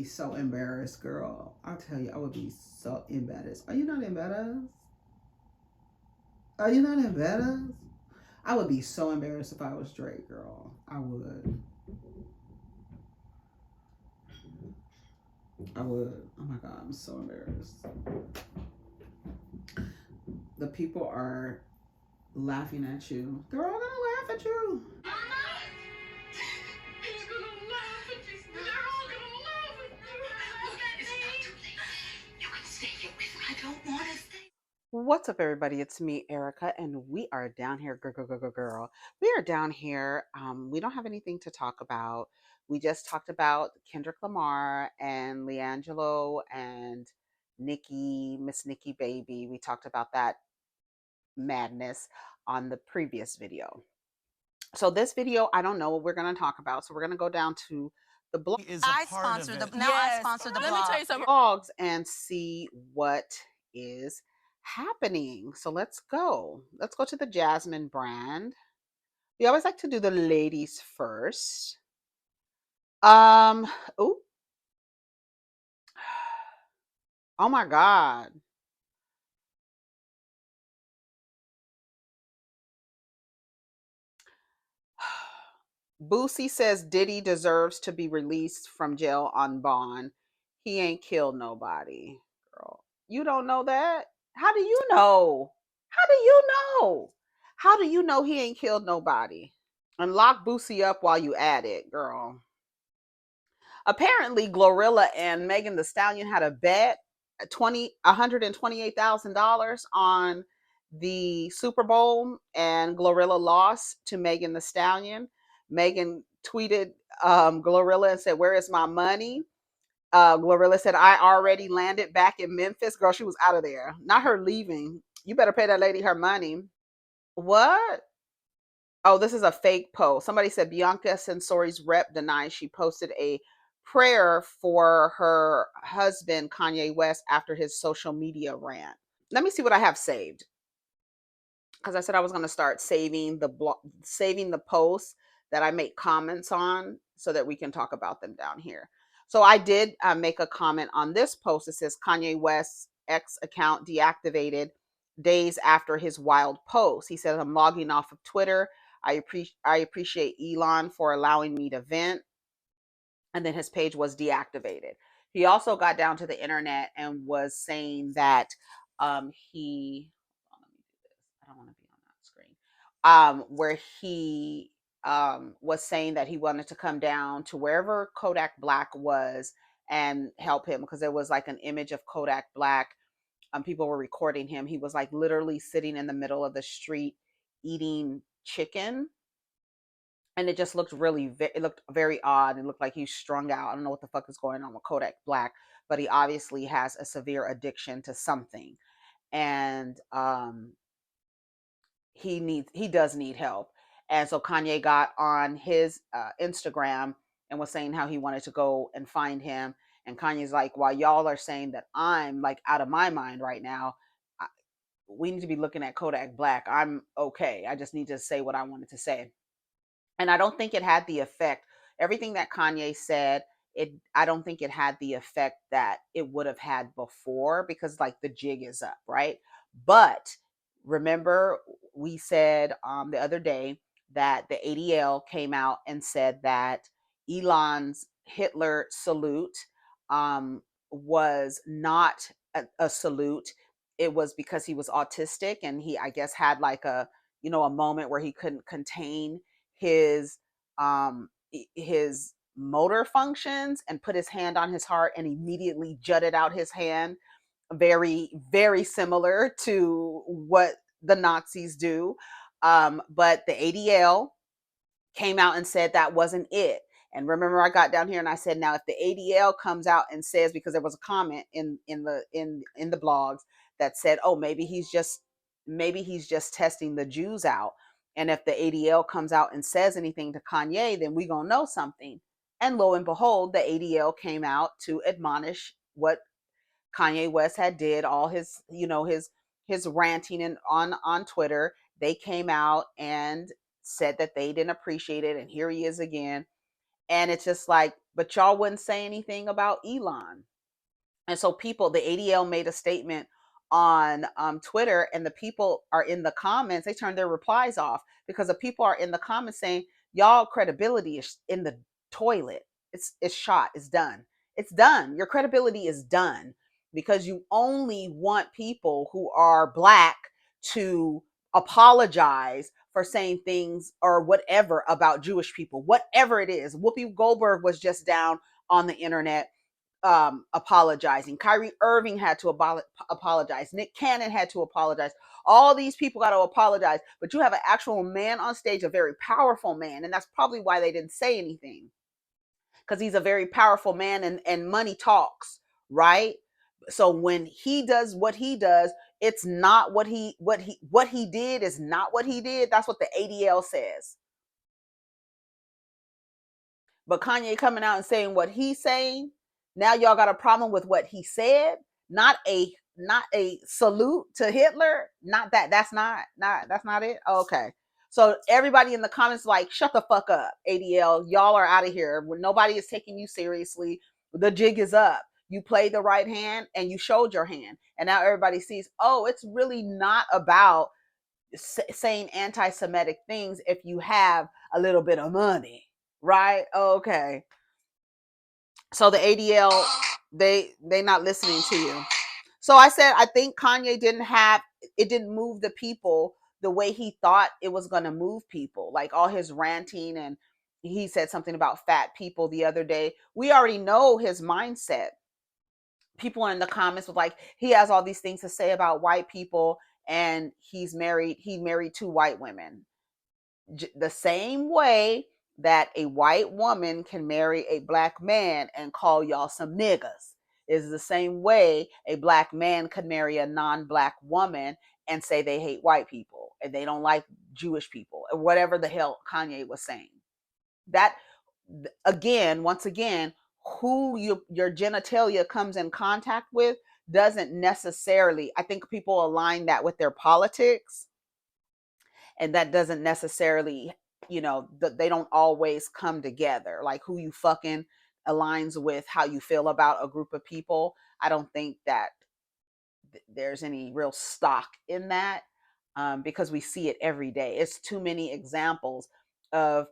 be so embarrassed, girl. I'll tell you, I would be so embarrassed. Are you not embarrassed? Are you not embarrassed? I would be so embarrassed if I was Drake, girl. I would. I would. Oh my God, I'm so embarrassed. The people are laughing at you. They're all gonna laugh at you. What's up, everybody? It's me, Erica, and we are down here, girl. We are down here. We don't have anything to talk about. We just talked about Kendrick Lamar and Leangelo and Miss Nikki Baby. We talked about that madness on the previous video. So this video, I don't know what we're going to talk about. So we're going to go down to the blog. I sponsor the blog. Let me tell you something. Blogs and see what is happening. So let's go. Let's go to the Jasmine brand. We always like to do the ladies first. Oh my God. Boosie says Diddy deserves to be released from jail on bond. He ain't killed nobody. Girl, you don't know that? How do you know? How do you know? How do you know he ain't killed nobody? And lock Boosie up while you at it, girl. Apparently, Glorilla and Megan Thee Stallion had a bet, $128,000 on the Super Bowl, and Glorilla lost to Megan Thee Stallion. Megan tweeted Glorilla and said, "Where is my money?" Glorilla said, "I already landed back in Memphis." Girl, she was out of there. Not her leaving. You better pay that lady her money. What? Oh, this is a fake post. Somebody said Bianca Sensori's rep denies she posted a prayer for her husband, Kanye West, after his social media rant. Let me see what I have saved. Because I said I was going to start saving the posts that I make comments on so that we can talk about them down here. So I did make a comment on this post. It says Kanye West's X account deactivated days after his wild post. He says, "I'm logging off of Twitter. I appreciate Elon for allowing me to vent." And then his page was deactivated. He also got down to the internet and was saying that he, let me do this. I don't want to be on that screen. Where he was saying that he wanted to come down to wherever Kodak Black was and help him, because there was like an image of Kodak Black. People were recording him. He was like literally sitting in the middle of the street eating chicken, and it just looked it looked very odd. It looked like he's strung out. I don't know what the fuck is going on with Kodak Black, but he obviously has a severe addiction to something, and he does need help. And so Kanye got on his Instagram and was saying how he wanted to go and find him. And Kanye's like, while y'all are saying that I'm like out of my mind right now, we need to be looking at Kodak Black. I'm okay. I just need to say what I wanted to say. And I don't think it had the effect. Everything that Kanye said, I don't think it had the effect that it would have had before, because like the jig is up, right? But remember, we said the other day that the ADL came out and said that Elon's Hitler salute was not a salute. It was because he was autistic, and he, I guess, had like a moment where he couldn't contain his his motor functions and put his hand on his heart and immediately jutted out his hand, very, very similar to what the Nazis do. But the ADL came out and said that wasn't it. And remember, I got down here and I said, now if the ADL comes out and says, because there was a comment in the blogs that said, oh, maybe he's just testing the Jews out. And if the ADL comes out and says anything to Kanye, then we gonna know something. And lo and behold, the ADL came out to admonish what Kanye West had did, all his, his ranting and on Twitter. They came out and said that they didn't appreciate it, and here he is again. And it's just like, but y'all wouldn't say anything about Elon. And so people, the ADL made a statement on Twitter, and the people are in the comments. They turned their replies off because the people are in the comments saying, y'all credibility is in the toilet. It's shot. It's done. It's done. Your credibility is done because you only want people who are black to apologize for saying things or whatever about Jewish people, whatever it is. Whoopi Goldberg was just down on the internet apologizing. Kyrie Irving had to apologize. Nick Cannon had to apologize. All these people got to apologize, but you have an actual man on stage, a very powerful man, and that's probably why they didn't say anything, because he's a very powerful man, and money talks, right? So when he does what he does, it's not what he did is not what he did. That's what the ADL says. But Kanye coming out and saying what he's saying, now y'all got a problem with what he said, not a salute to Hitler. Not that. That's not it. Okay. So everybody in the comments like, shut the fuck up, ADL. Y'all are out of here. Nobody is taking you seriously. The jig is up. You played the right hand and you showed your hand. And now everybody sees, oh, it's really not about saying anti-Semitic things if you have a little bit of money. Right? Okay. So the ADL, they not listening to you. So I said, I think Kanye didn't move the people the way he thought it was going to move people. Like all his ranting, and he said something about fat people the other day. We already know his mindset. People in the comments was like, he has all these things to say about white people, and he married 2 white women. The same way that a white woman can marry a black man and call y'all some niggas is the same way a black man could marry a non-black woman and say they hate white people and they don't like Jewish people, or whatever the hell Kanye was saying. That, once again, who your genitalia comes in contact with doesn't necessarily, I think people align that with their politics, and that doesn't necessarily, they don't always come together. Like who you fucking aligns with how you feel about a group of people. I don't think that there's any real stock in that, because we see it every day. It's too many examples of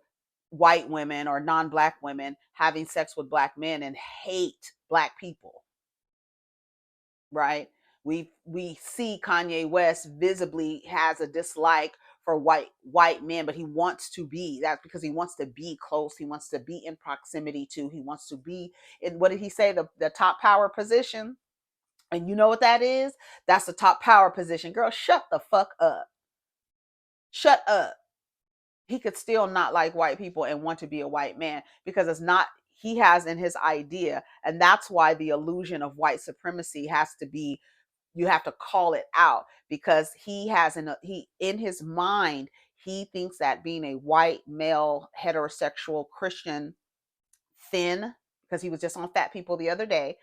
white women or non-black women having sex with black men and hate black people, right? We see Kanye West visibly has a dislike for white men, but he wants to be. That's because he wants to be close. He wants to be in proximity to. He wants to be in, what did he say? The top power position. And you know what that is? That's the top power position. Girl, shut the fuck up. Shut up. He could still not like white people and want to be a white man, because it's not, he has in his idea. And that's why the illusion of white supremacy has to be, you have to call it out, because he has in his mind, he thinks that being a white male heterosexual Christian, thin, because he was just on fat people the other day,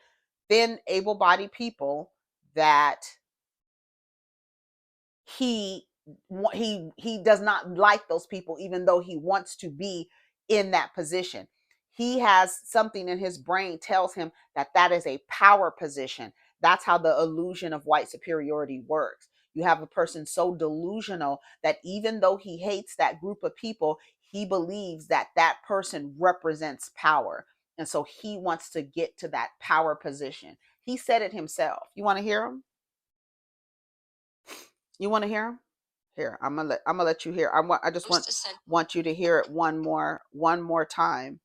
thin able-bodied people, that he does not like those people, even though he wants to be in that position. He has something in his brain tells him that that is a power position. That's how the illusion of white superiority works. You have a person so delusional that even though he hates that group of people, he believes that that person represents power. And so he wants to get to that power position. He said it himself. You want to hear him? You want to hear him? Here, I'm gonna let you hear. I just want you to hear it one more time,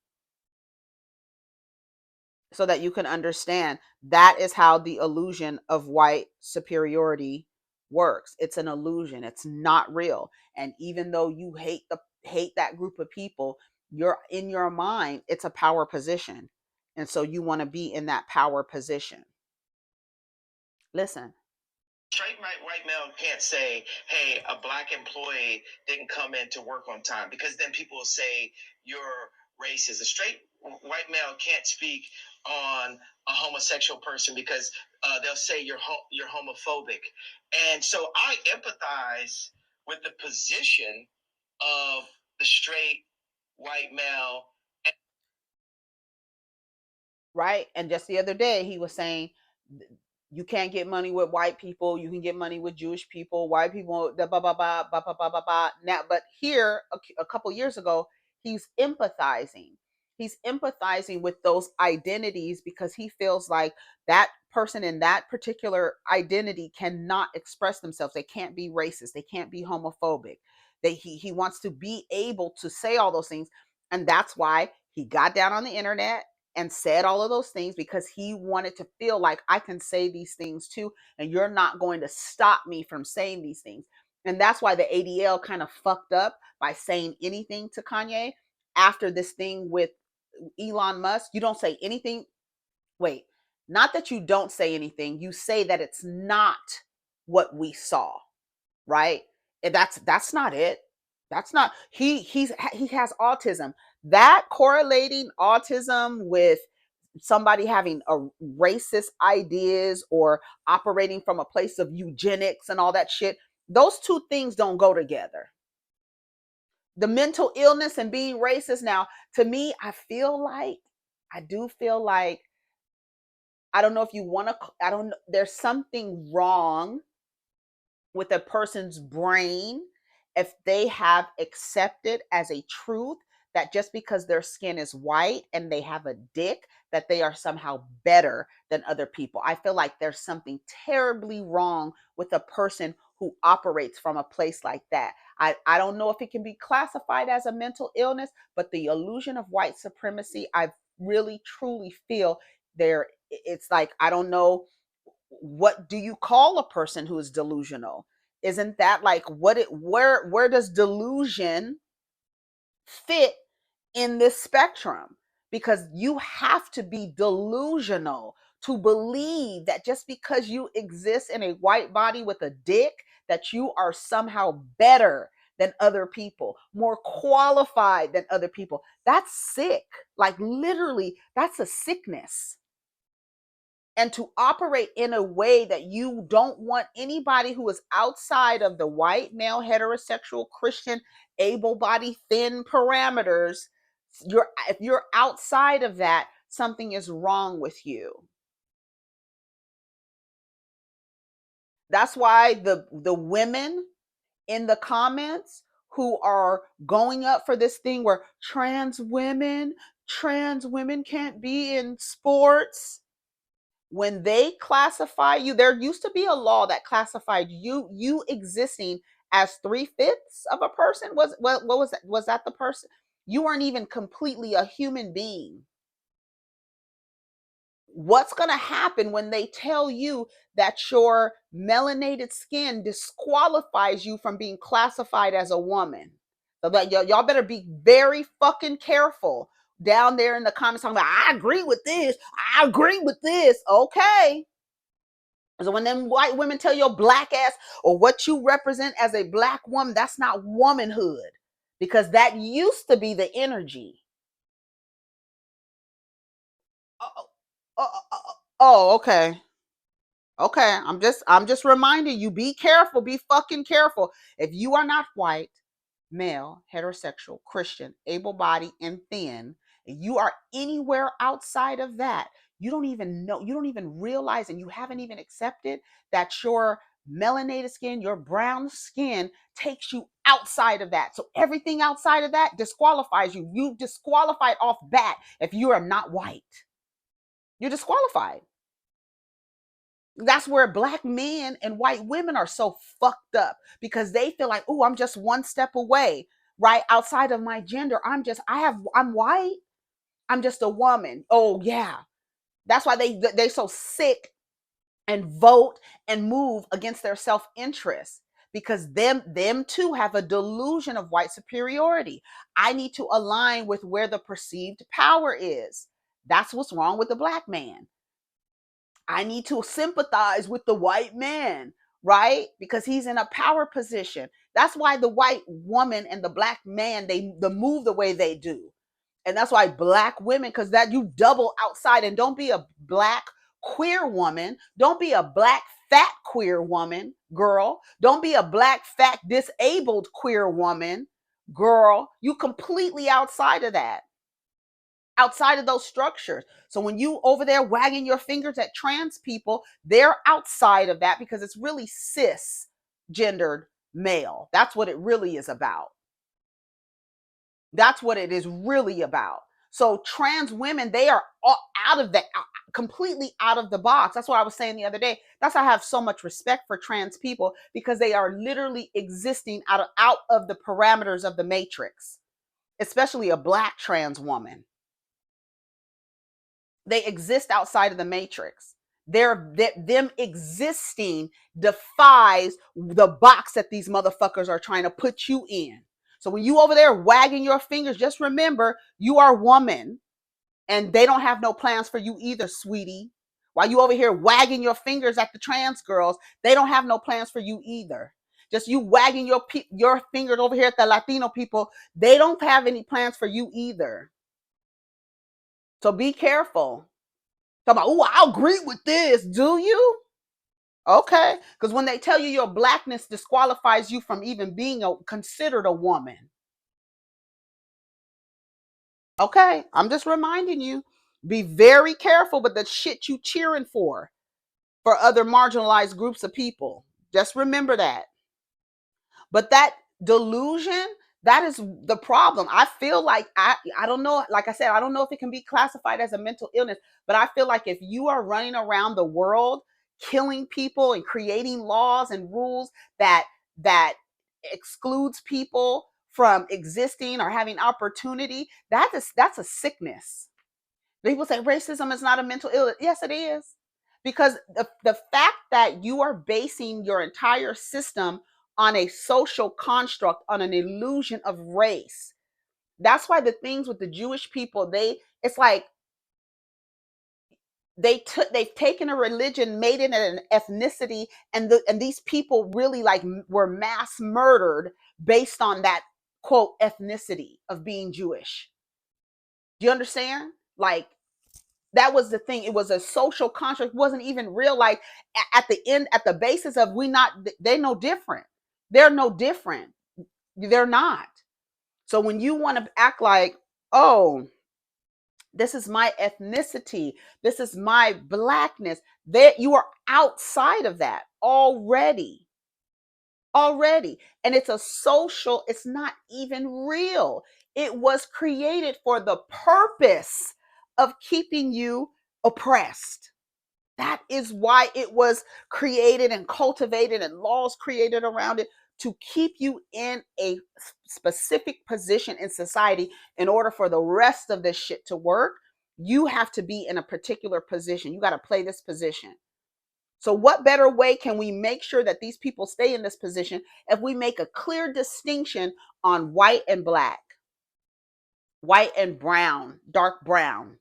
so that you can understand. That is how the illusion of white superiority works. It's an illusion. It's not real. And even though you hate that group of people, you're in your mind, it's a power position. And so you want to be in that power position. Listen. Straight white male can't say, hey, a black employee didn't come in to work on time, because then people will say you're racist. A straight white male can't speak on a homosexual person, because they'll say you're homophobic. And so I empathize with the position of the straight white male. right? And just the other day, he was saying, you can't get money with white people. You can get money with Jewish people. White people, da ba ba ba ba ba ba ba ba. Now, but here, a couple years ago, he's empathizing. He's empathizing with those identities because he feels like that person in that particular identity cannot express themselves. They can't be racist. They can't be homophobic. He wants to be able to say all those things, and that's why he got down on the internet and said all of those things, because he wanted to feel like I can say these things too, and you're not going to stop me from saying these things. And that's why the ADL kind of fucked up by saying anything to Kanye after this thing with Elon Musk. You don't say anything. Wait, not that you don't say anything. You say that it's not what we saw, right? And that's not it. That's not he has autism. That correlating autism with somebody having a racist ideas or operating from a place of eugenics and all that shit, those two things don't go together. The mental illness and being racist. Now, to me, I do feel like, I don't know if you want to, I don't know, there's something wrong with a person's brain if they have accepted as a truth that just because their skin is white and they have a dick, that they are somehow better than other people. I feel like there's something terribly wrong with a person who operates from a place like that. I don't know if it can be classified as a mental illness, but the illusion of white supremacy, I really truly feel there, it's like, I don't know, what do you call a person who is delusional? Isn't that like where does delusion fit in this spectrum? Because you have to be delusional to believe that just because you exist in a white body with a dick, that you are somehow better than other people, more qualified than other people. That's sick. Like, literally, that's a sickness. And to operate in a way that you don't want anybody who is outside of the white, male, heterosexual, Christian, able-bodied, thin parameters, if you're outside of that, something is wrong with you. That's why the women in the comments who are going up for this thing where trans women can't be in sports. When they classify you, there used to be a law that classified you existing as 3/5 of a person. What was that? Was that the person? You weren't even completely a human being. What's going to happen when they tell you that your melanated skin disqualifies you from being classified as a woman? So that y'all better be very fucking careful down there in the comments talking about, I agree with this. I agree with this. Okay. So when them white women tell your black ass or what you represent as a black woman, that's not womanhood, because that used to be the energy. Oh, okay. Okay, I'm just reminding you, be careful, be fucking careful. If you are not white, male, heterosexual, Christian, able-bodied, and thin, and you are anywhere outside of that, you don't even know, you don't even realize, and you haven't even accepted that your melanated skin, your brown skin takes you outside of that. So everything outside of that disqualifies you. You disqualified off bat if you are not white. You're disqualified. That's where black men and white women are so fucked up, because they feel like, oh, I'm just one step away, right? Outside of my gender, I'm white. I'm just a woman. Oh yeah. That's why they so sick and vote and move against their self-interest, because them too have a delusion of white superiority. I need to align with where the perceived power is. That's what's wrong with the black man. I need to sympathize with the white man, right? Because he's in a power position. That's why the white woman and the black man, they move the way they do. And that's why black women, because that you double outside, and don't be a black queer woman. Don't be a black fat queer woman, girl. Don't be a black fat disabled queer woman, girl. You completely outside of that. outside of those structures. So when you over there wagging your fingers at trans people, they're outside of that because it's really cisgendered male. That's what it really is about. That's what it is really about. So trans women, they are out of that, completely out of the box. That's what I was saying the other day. That's why I have so much respect for trans people, because they are literally existing out of the parameters of the matrix, especially a Black trans woman. They exist outside of the matrix. Them existing defies the box that these motherfuckers are trying to put you in. So when you over there wagging your fingers, just remember you are woman, and they don't have no plans for you either, sweetie. While you over here wagging your fingers at the trans girls, they don't have no plans for you either. Just you wagging your fingers over here at the Latino people, they don't have any plans for you either. So be careful. Talk about, oh, I'll agree with this. Do you? Okay. Because when they tell you your Blackness disqualifies you from even being considered a woman. Okay. I'm just reminding you, be very careful with the shit you cheering for other marginalized groups of people. Just remember that. But that delusion, that is the problem. I feel like, I don't know, like I said, I don't know if it can be classified as a mental illness, but I feel like if you are running around the world killing people and creating laws and rules that excludes people from existing or having opportunity, that's a sickness. People say racism is not a mental illness. Yes, it is. Because the fact that you are basing your entire system on a social construct, on an illusion of race. That's why the things with the Jewish people, it's like they've taken a religion, made it an ethnicity, and these people really like were mass murdered based on that quote ethnicity of being Jewish. Do you understand? Like, that was the thing. It was a social construct. It wasn't even real. Like at the end, at the basis of they're no different. They're no different. They're not. So when you want to act like, oh, this is my ethnicity, this is my Blackness, you are outside of that already. And it's a social, it's not even real. It was created for the purpose of keeping you oppressed. That is why it was created and cultivated and laws created around it, to keep you in a specific position in society. In order for the rest of this shit to work, you have to be in a particular position. You got to play this position. So what better way can we make sure that these people stay in this position if we make a clear distinction on white and Black, white and brown, dark brown,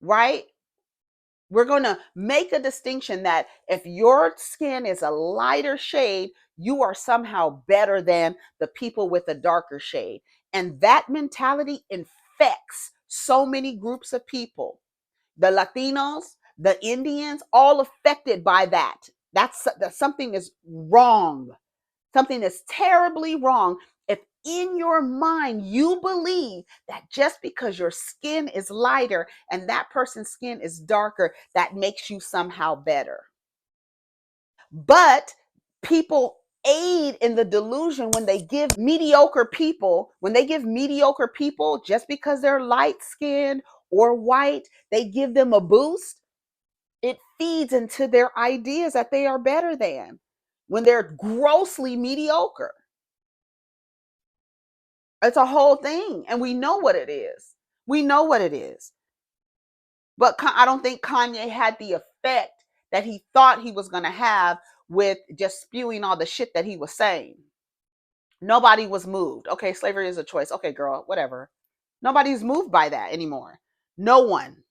right? We're going to make a distinction that if your skin is a lighter shade, you are somehow better than the people with a darker shade. And that mentality infects so many groups of people. The Latinos, the Indians, all affected by that. That's something is wrong. Something is terribly wrong if in your mind you believe that just because your skin is lighter and that person's skin is darker, that makes you somehow better. But people aid in the delusion when they give mediocre people, just because they're light skinned or white, they give them a boost. It feeds into their ideas that they are better than when they're grossly mediocre. It's a whole thing, and we know what it is. But I don't think Kanye had the effect that he thought he was going to have with just spewing all the shit that he was saying. Nobody was moved. Okay, slavery is a choice. Okay, girl, whatever. Nobody's moved by that anymore. No one.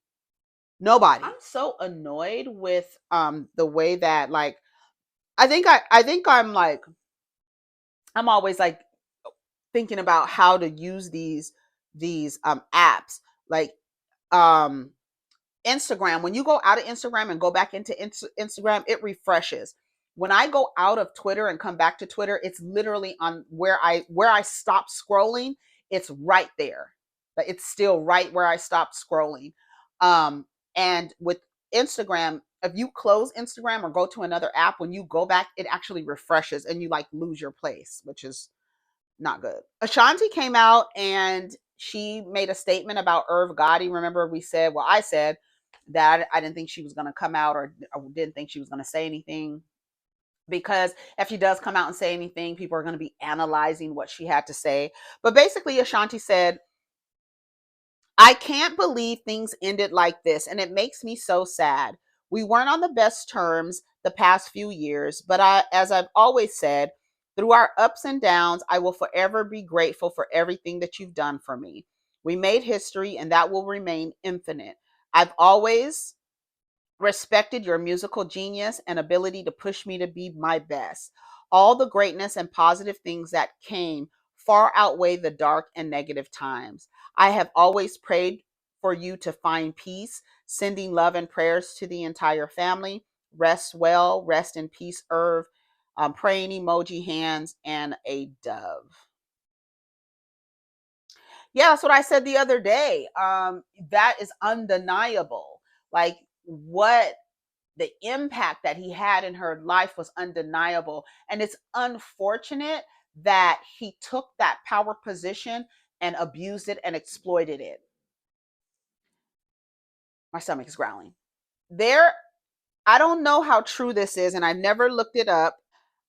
Nobody. I'm so annoyed with the way that, like, I think I'm like, I'm always like thinking about how to use these apps, like Instagram. When you go out of Instagram and go back into Instagram, it refreshes. When I go out of Twitter and come back to Twitter, it's literally on where I stop scrolling. It's right there. But it's still right where I stopped scrolling. And with Instagram, if you close Instagram or go to another app, when you go back, it actually refreshes and you like lose your place, which is not good. Ashanti came out and she made a statement about Irv Gotti. Remember, we said, well, I said that I didn't think she was going to come out, or didn't think she was going to say anything, because if she does come out and say anything, people are going to be analyzing what she had to say. But basically, Ashanti said, I can't believe things ended like this, and it makes me so sad. We weren't on the best terms the past few years, but as I've always said, through our ups and downs, I will forever be grateful for everything that you've done for me. We made history, and that will remain infinite. I've always respected your musical genius and ability to push me to be my best. All the greatness and positive things that came far outweigh the dark and negative times. I have always prayed for you to find peace, sending love and prayers to the entire family. Rest well, rest in peace, Irv. Praying emoji hands and a dove. Yeah, that's what I said the other day. That is undeniable. Like, what the impact that he had in her life was undeniable. And it's unfortunate that he took that power position and abused it and exploited it. My stomach is growling. I don't know how true this is, and I've never looked it up.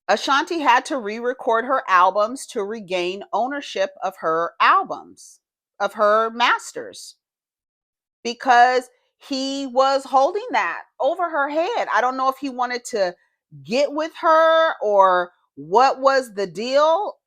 Ashanti had to re-record her albums to regain ownership of her albums, of her masters, because he was holding that over her head. I don't know if he wanted to get with her or what was the deal.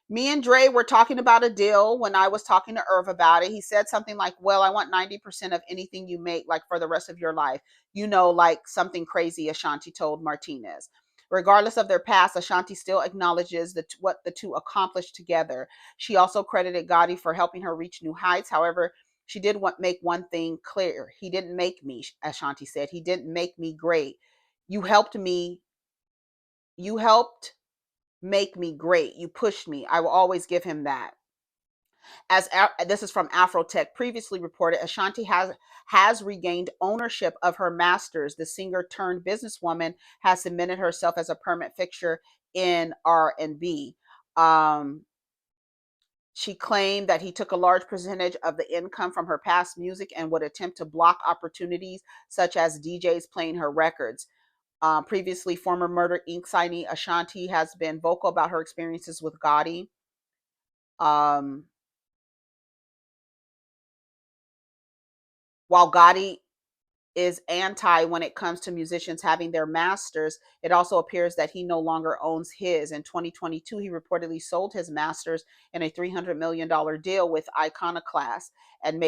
Me and Dre were talking about a deal when I was talking to Irv about it. He said something like, well, I want 90% of anything you make, like for the rest of your life. You know, like something crazy, Ashanti told Martinez. Regardless of their past, Ashanti still acknowledges what the two accomplished together. She also credited Gotti for helping her reach new heights. However, she did make one thing clear. He didn't make me, Ashanti said. He didn't make me great. You helped me. You helped make me great. You pushed me. I will always give him that. As this is from Afrotech, previously reported, Ashanti has regained ownership of her masters. The singer turned businesswoman has cemented herself as a permanent fixture in R&B. She claimed that he took a large percentage of the income from her past music and would attempt to block opportunities such as DJs playing her records. Previously, former Murder Inc. signee Ashanti has been vocal about her experiences with Gotti. While Gotti is anti when it comes to musicians having their masters, it also appears that he no longer owns his. In 2022, he reportedly sold his masters in a $300 million deal with Iconoclast and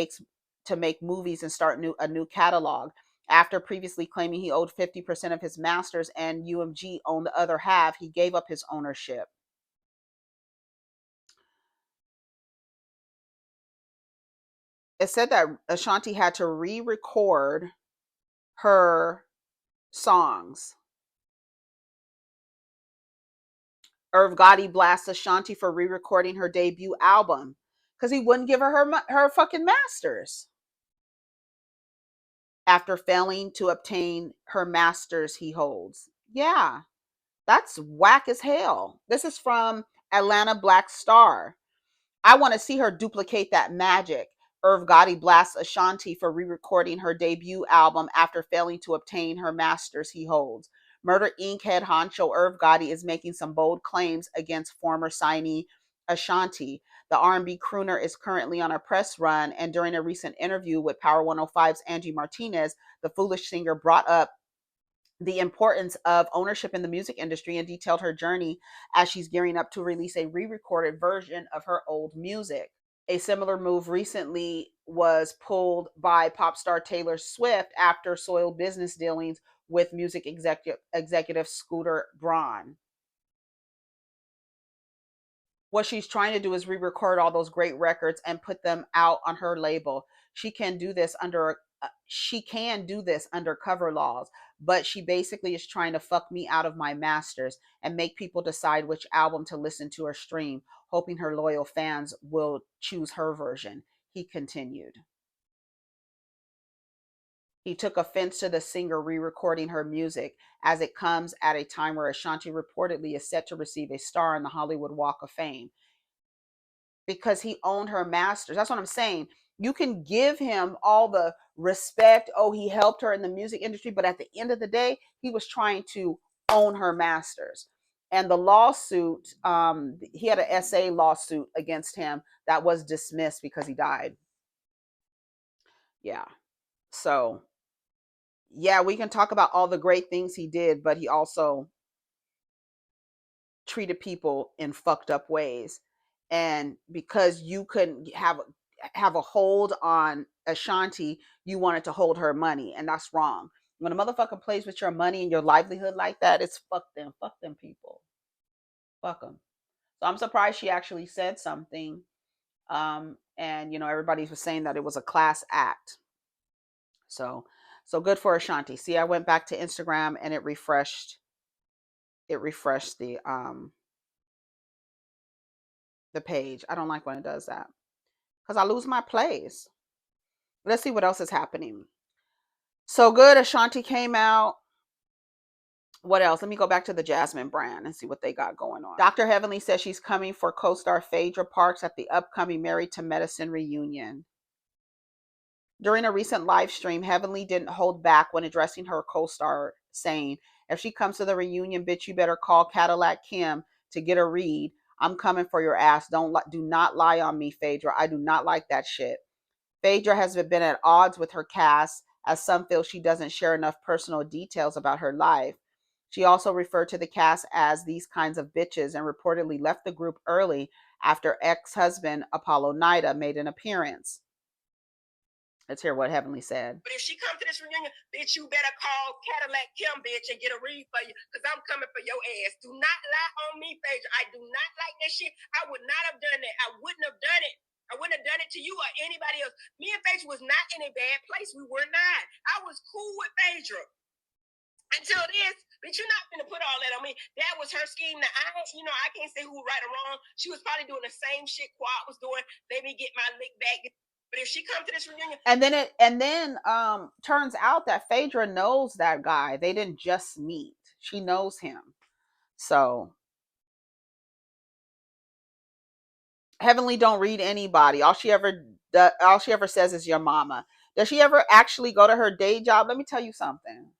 to make movies and start a new catalog. After previously claiming he owed 50% of his masters and UMG owned the other half, he gave up his ownership. It said that Ashanti had to re-record her songs. Irv Gotti blasts Ashanti for re-recording her debut album because he wouldn't give her fucking masters. After failing to obtain her masters he holds. Yeah, that's whack as hell. This is from Atlanta Black Star. I want to see her duplicate that magic. Irv Gotti blasts Ashanti for re-recording her debut album after failing to obtain her masters he holds. Murder Inc. head honcho Irv Gotti is making some bold claims against former signee Ashanti. The R&B crooner is currently on a press run, and during a recent interview with Power 105's Angie Martinez, the Foolish singer brought up the importance of ownership in the music industry and detailed her journey as she's gearing up to release a re-recorded version of her old music. A similar move recently was pulled by pop star Taylor Swift after soiled business dealings with music executive Scooter Braun. What she's trying to do is re-record all those great records and put them out on her label. She can do this under cover laws, but she basically is trying to fuck me out of my masters and make people decide which album to listen to or stream, hoping her loyal fans will choose her version," he continued. He took offense to the singer re-recording her music, as it comes at a time where Ashanti reportedly is set to receive a star on the Hollywood Walk of Fame. Because he owned her masters. That's what I'm saying. You can give him all the respect. Oh, he helped her in the music industry. But at the end of the day, he was trying to own her masters. And the lawsuit, he had an SA lawsuit against him that was dismissed because he died. Yeah. So, yeah, we can talk about all the great things he did, but he also treated people in fucked up ways. And because you couldn't have a hold on Ashanti, you wanted to hold her money, and that's wrong. When a motherfucker plays with your money and your livelihood like that, it's fuck them people, fuck them. So I'm surprised she actually said something. And you know, everybody was saying that it was a class act. So good for Ashanti. See, I went back to Instagram and it refreshed the page. I don't like when it does that because I lose my place. Let's see what else is happening. So good. Ashanti came out. What else? Let me go back to the Jasmine brand and see what they got going on. Dr. Heavenly says she's coming for co-star Phaedra Parks at the upcoming Married to Medicine reunion. During a recent live stream, Heavenly didn't hold back when addressing her co-star, saying, "If she comes to the reunion, bitch, you better call Cadillac Kim to get a read. I'm coming for your ass. Do not lie on me, Phaedra. I do not like that shit." Phaedra has been at odds with her cast, as some feel she doesn't share enough personal details about her life. She also referred to the cast as these kinds of bitches and reportedly left the group early after ex-husband Apollo Nida made an appearance. Let's hear what Heavenly said. "But if she comes to this reunion, bitch, you better call Cadillac Kim, bitch, and get a read for you, because I'm coming for your ass. Do not lie on me, Phaedra. I do not like that shit. I would not have done that. I wouldn't have done it. I wouldn't have done it to you or anybody else. Me and Phaedra was not in a bad place. We were not. I was cool with Phaedra until this. But you're not going to put all that on me. That was her scheme. Now, I can't say who right or wrong. She was probably doing the same shit Quad was doing. Let me get my lick back. But if she comes to this reunion," and then turns out that Phaedra knows that guy. They didn't just meet. She knows him. So Heavenly don't read anybody. All she ever says is your mama. Does she ever actually go to her day job? Let me tell you something.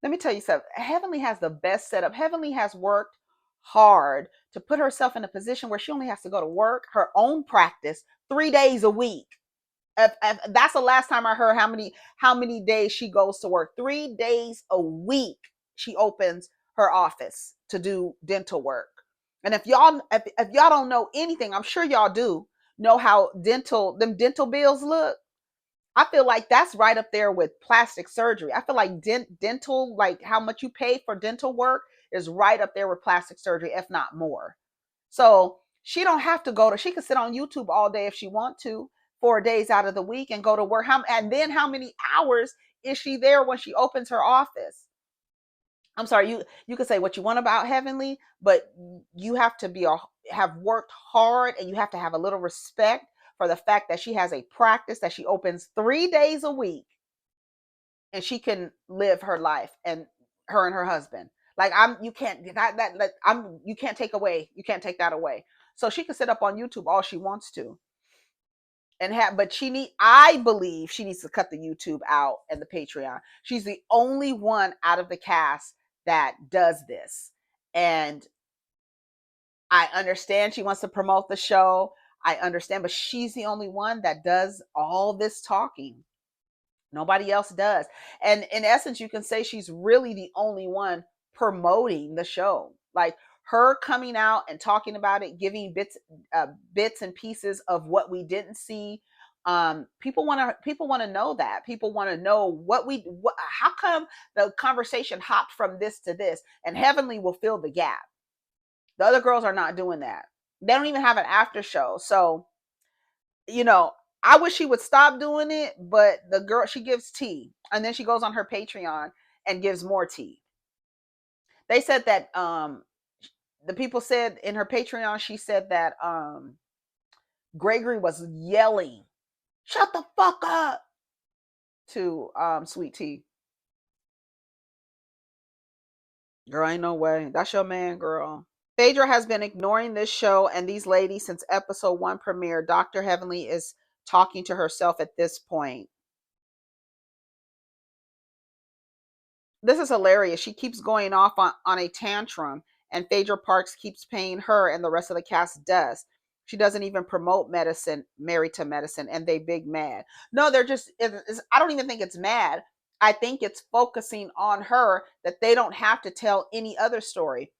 Heavenly has the best setup. Heavenly has worked hard to put herself in a position where she only has to go to work, her own practice, 3 days a week. If that's the last time I heard how many days she goes to work. 3 days a week she opens her office to do dental work. And if y'all don't know anything, I'm sure y'all do know how dental bills look. I feel like that's right up there with plastic surgery. I feel like dental, like how much you pay for dental work, is right up there with plastic surgery, if not more. So she don't have to she could sit on YouTube all day if she want to, 4 days out of the week, and go to work. And then how many hours is she there when she opens her office? I'm sorry, you could say what you want about Heavenly, but you have to have worked hard, and you have to have a little respect for the fact that she has a practice that she opens 3 days a week, and she can live her life, and her husband. Like you can't take that away. So she can sit up on YouTube all she wants to, but I believe she needs to cut the YouTube out and the Patreon. She's the only one out of the cast that does this. And I understand she wants to promote the show. I understand, but she's the only one that does all this talking. Nobody else does. And in essence, you can say she's really the only one promoting the show. Like her coming out and talking about it, giving bits and pieces of what we didn't see. People want to know that. People want to know how come the conversation hopped from this to this, and Heavenly will fill the gap. The other girls are not doing that. They don't even have an after show. So, I wish she would stop doing it, but the girl, she gives tea, and then she goes on her Patreon and gives more tea. They said that the people said in her Patreon, she said that Gregory was yelling, "Shut the fuck up," to Sweet Tea. Girl, ain't no way. That's your man, girl. Phaedra has been ignoring this show and these ladies since episode 1 premiere. Dr. Heavenly is talking to herself at this point. This is hilarious. She keeps going off on a tantrum, and Phaedra Parks keeps paying her, and the rest of the cast does. She doesn't even promote medicine, Married to Medicine, and they big mad. No, they're just, I don't even think it's mad. I think it's focusing on her, that they don't have to tell any other story.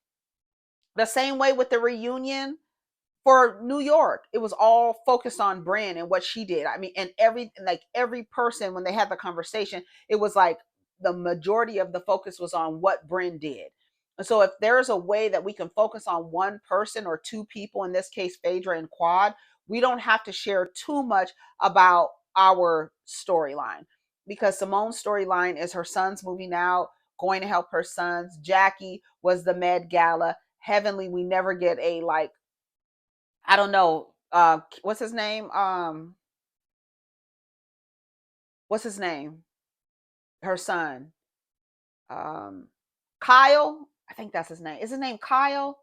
The same way with the reunion for New York, it was all focused on Brynn and what she did. I mean, and every person, when they had the conversation, it was like the majority of the focus was on what Brynn did. And so if there's a way that we can focus on one person or two people, in this case Phaedra and Quad, we don't have to share too much about our storyline, because Simone's storyline is her son's moving out, going to help her sons. Jackie was the Med Gala. Heavenly, we never get a, like, I don't know, what's his name? What's his name? Her son. Kyle. I think that's his name. Is his name Kyle?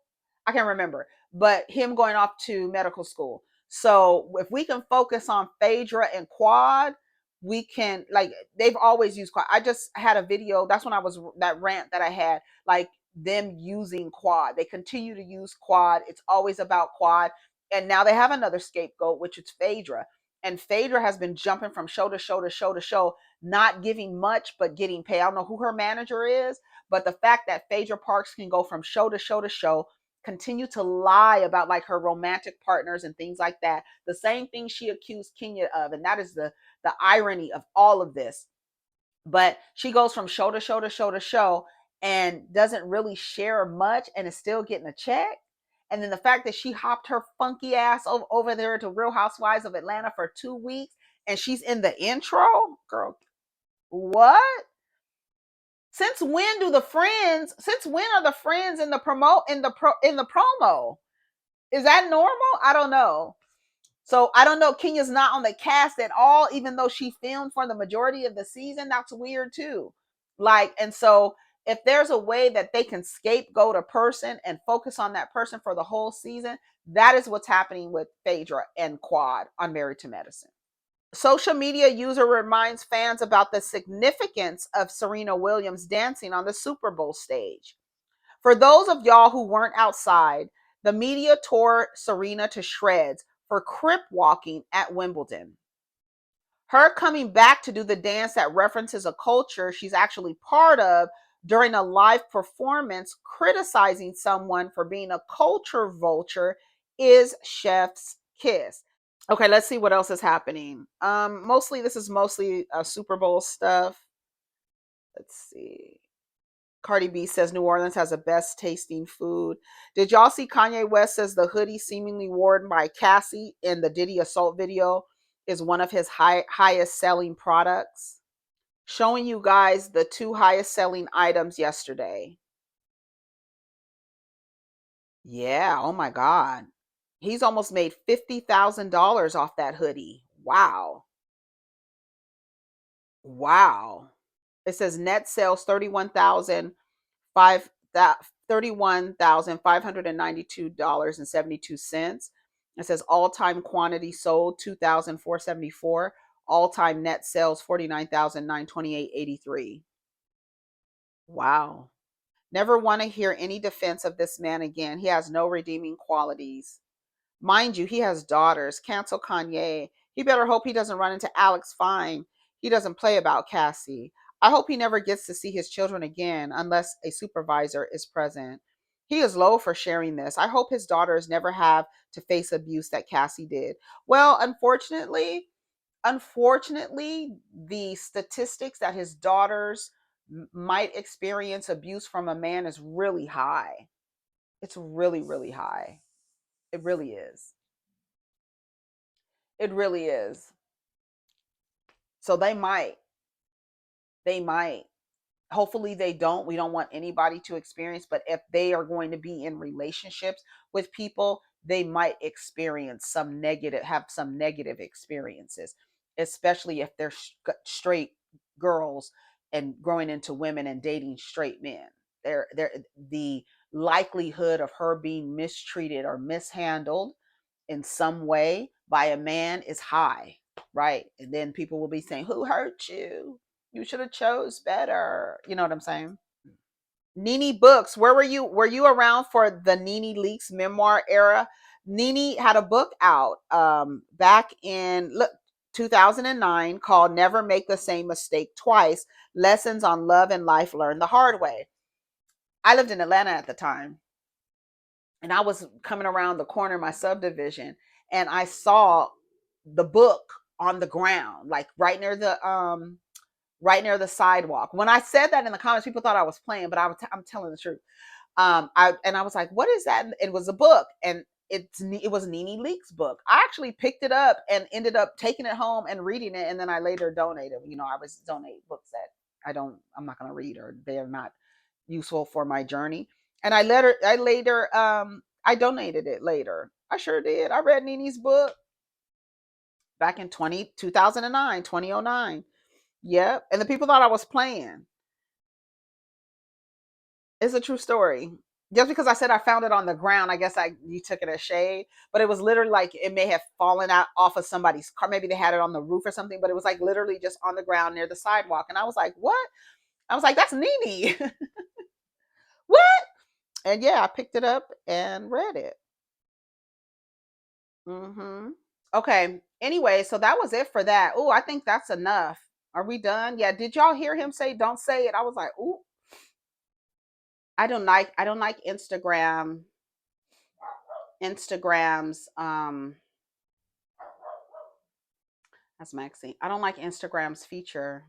I can't remember. But him going off to medical school. So if we can focus on Phaedra and Quad, we can, like, they've always used Quad. I just had a video. That's when I was, that rant that I had, like, them using Quad. They continue to use Quad. It's always about Quad. And now they have another scapegoat, which is Phaedra. And Phaedra has been jumping from show to show to show to show, not giving much, but getting paid. I don't know who her manager is, but the fact that Phaedra Parks can go from show to show to show, continue to lie about, like, her romantic partners and things like that. The same thing she accused Kenya of. And that is the irony of all of this. But she goes from show to show to show to show and doesn't really share much and is still getting a check. And then the fact that she hopped her funky ass over there to Real Housewives of Atlanta for 2 weeks and she's in the intro, girl, what? Since when are the friends in the promo? Is that normal? I don't know. So I don't know. Kenya's not on the cast at all, even though she filmed for the majority of the season. That's weird too. Like, and so if there's a way that they can scapegoat a person and focus on that person for the whole season, that is what's happening with Phaedra and Quad on Married to Medicine. Social media user reminds fans about the significance of SerenaWilliams dancing on the Super Bowl stage. For those of y'all who weren't outside, the media tore Serena to shreds for crip walking at Wimbledon. Her coming back to do the dance that references a culture she's actually part of during a live performance, criticizing someone for being a culture vulture, is chef's kiss. Okay, let's see what else is happening. This is mostly Super Bowl stuff. Let's see. Cardi B says New Orleans has the best tasting food. Did y'all see Kanye West says the hoodie seemingly worn by Cassie in the Diddy assault video is one of his highest selling products? Showing you guys the 2 highest selling items yesterday. Yeah, oh my God. He's almost made $50,000 off that hoodie. Wow. Wow. It says net sales $31,592.72. It says all-time quantity sold 2,474. All-time net sales 49,928.83. Wow. Never want to hear any defense of this man again. He has no redeeming qualities. Mind you, he has daughters. Cancel Kanye. He better hope he doesn't run into Alex Fine. He doesn't play about Cassie. I hope he never gets to see his children again unless a supervisor is present. He is low for sharing this. I hope his daughters never have to face abuse that Cassie did. Well, unfortunately, the statistics that his daughters might experience abuse from a man is really high. It's really, really high. It really is. It really is. So they might. Hopefully they don't. We don't want anybody to experience, but if they are going to be in relationships with people, they might experience have some negative experiences, especially if they're straight girls and growing into women and dating straight men. The likelihood of her being mistreated or mishandled in some way by a man is high, right? And then people will be saying, who hurt you? You should have chose better. You know what I'm saying? Nene books. Where were you? Were you around for the NeneLeakes memoir era? Nene had a book out back in 2009 called Never Make the Same Mistake Twice, Lessons on Love and Life Learned the Hard Way. I lived in Atlanta at the time, and I was coming around the corner of my subdivision, and I saw the book on the ground, like right near the sidewalk. When I said that in the comments, people thought I was playing, but I'm telling the truth. I was like, what is that? And it was a book, and it was NeneLeakes book. I actually picked it up and ended up taking it home and reading it, and then I later donated. You know, I was donate books that I'm not going to read, or they're not useful for my journey. And I donated it later. I sure did. I read Nene's book back in 2009. Yep. And the people thought I was playing. It's a true story. Just because I said I found it on the ground, I guess you took it as shade, but it was literally like it may have fallen out off of somebody's car. Maybe they had it on the roof or something, but it was like literally just on the ground near the sidewalk. And I was like, what? I was like, that's Nene. What? And yeah, I picked it up and read it. Okay. Anyway, so that was it for that. Oh, I think that's enough. Are we done? Yeah. Did y'all hear him say, don't say it? I was like, ooh. I don't like Instagram's that's Maxine. I don't like Instagram's feature.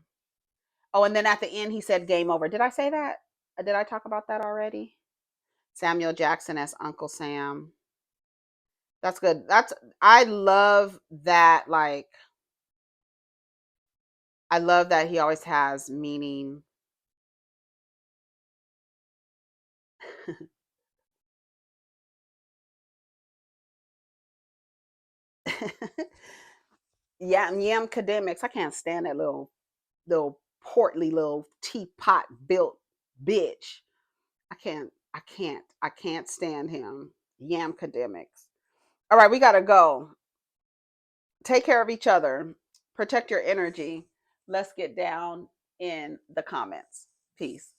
Oh, and then at the end he said game over. Did I say that? Did I talk about that already? Samuel Jackson as Uncle Sam. That's good. I love that, like I love that he always has meaning. Yeah, Yam Academics. I can't stand that little portly little teapot built bitch. I can't stand him. Yam Academics. All right, we gotta go. Take care of each other. Protect your energy. Let's get down in the comments. Peace.